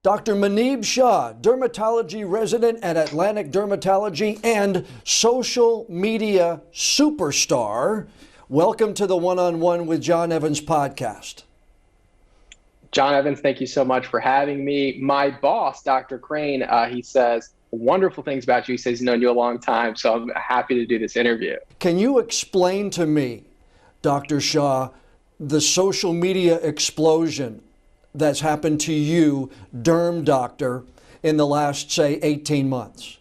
Dr. Manib Shah, dermatology resident at Atlantic Dermatology and social media superstar. Welcome to the One-on-One with John Evans podcast. John Evans, thank you so much for having me. My boss, Dr. Crane, he says wonderful things about you. He says he's known you a long time, so I'm happy to do this interview. Can you explain to me, Dr. Shah, the social media explosion that's happened to you, derm doctor, in the last, say, 18 months?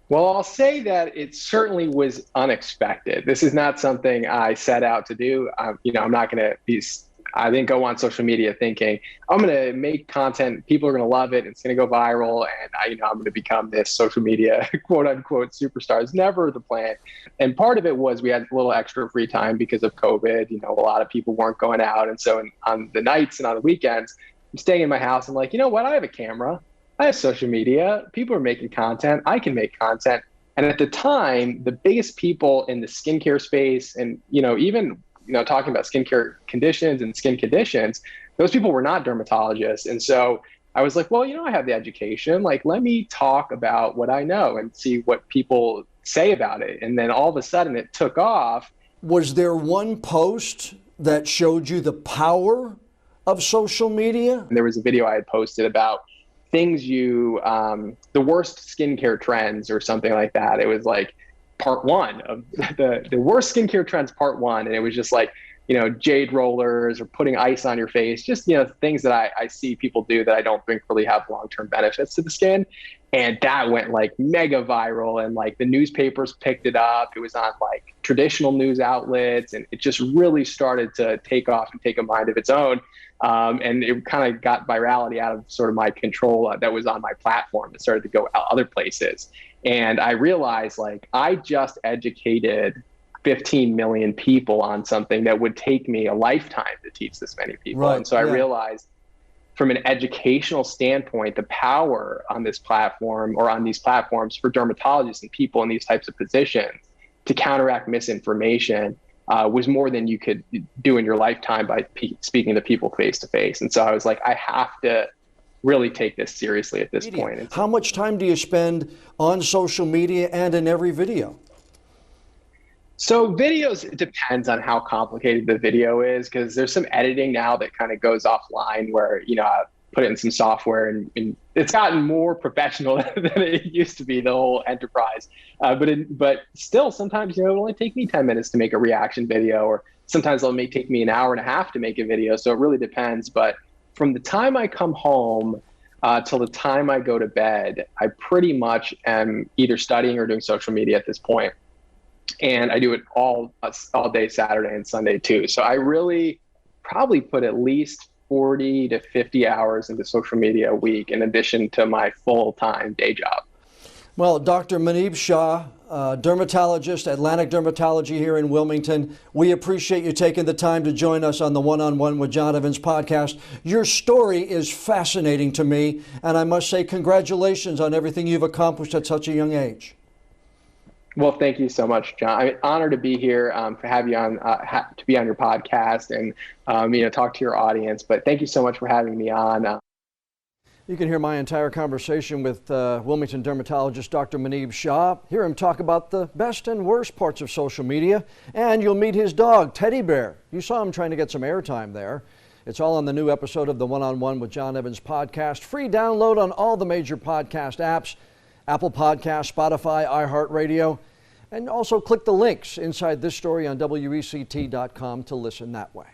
Well, I'll say that it certainly was unexpected. This is not something I set out to do. I'm not going to be, I didn't go on social media thinking, I'm going to make content, people are going to love it, it's going to go viral, and I'm going to become this social media quote unquote superstar. It's never the plan. And part of it was we had a little extra free time because of COVID. A lot of people weren't going out. And so on the nights and on the weekends, I'm staying in my house. I'm like, you know what? I have a camera. I have social media. People are making content. I can make content. And at the time, the biggest people in the skincare space and, even talking about skincare conditions and skin conditions, those people were not dermatologists. And so I was like, well, I have the education. Like, let me talk about what I know and see what people say about it. And then all of a sudden it took off. Was there one post that showed you the power of social media? There was a video I had posted about things the worst skincare trends or something like that. It was like part one of the worst skincare trends, part one. And it was just like, jade rollers or putting ice on your face, just, things that I see people do that I don't think really have long-term benefits to the skin. And that went like mega viral, and like the newspapers picked it up. It was on like traditional news outlets, and it just really started to take off and take a mind of its own. And it kind of got virality out of sort of my control that was on my platform. It started to go out other places. And I realized like I just educated 15 million people on something that would take me a lifetime to teach this many people. Right, and so I realized from an educational standpoint, the power on this platform or on these platforms for dermatologists and people in these types of positions to counteract misinformation was more than you could do in your lifetime by speaking to people face to face. And so I was like, I have to really take this seriously at this point. How much time do you spend on social media and in every video? So videos, it depends on how complicated the video is, because there's some editing now that kind of goes offline where, I put it in some software and it's gotten more professional than it used to be, the whole enterprise. But still, sometimes, it will only take me 10 minutes to make a reaction video, or sometimes it may take me an hour and a half to make a video. So it really depends. But from the time I come home till the time I go to bed, I pretty much am either studying or doing social media at this point. And I do it all day Saturday and Sunday too. So I really probably put at least 40 to 50 hours into social media a week in addition to my full-time day job. Well, Dr. Manib Shah, dermatologist, Atlantic Dermatology here in Wilmington, we appreciate you taking the time to join us on the One-on-One with John Evans podcast. Your story is fascinating to me, and I must say congratulations on everything you've accomplished at such a young age. Well, thank you so much, John. I'm honored to be here, to have you on, to be on your podcast and, talk to your audience. But thank you so much for having me on. You can hear my entire conversation with Wilmington dermatologist Dr. Manib Shah. Hear him talk about the best and worst parts of social media. And you'll meet his dog, Teddy Bear. You saw him trying to get some airtime there. It's all on the new episode of the One-on-One with John Evans podcast. Free download on all the major podcast apps. Apple Podcasts, Spotify, iHeartRadio, and also click the links inside this story on WECT.com to listen that way.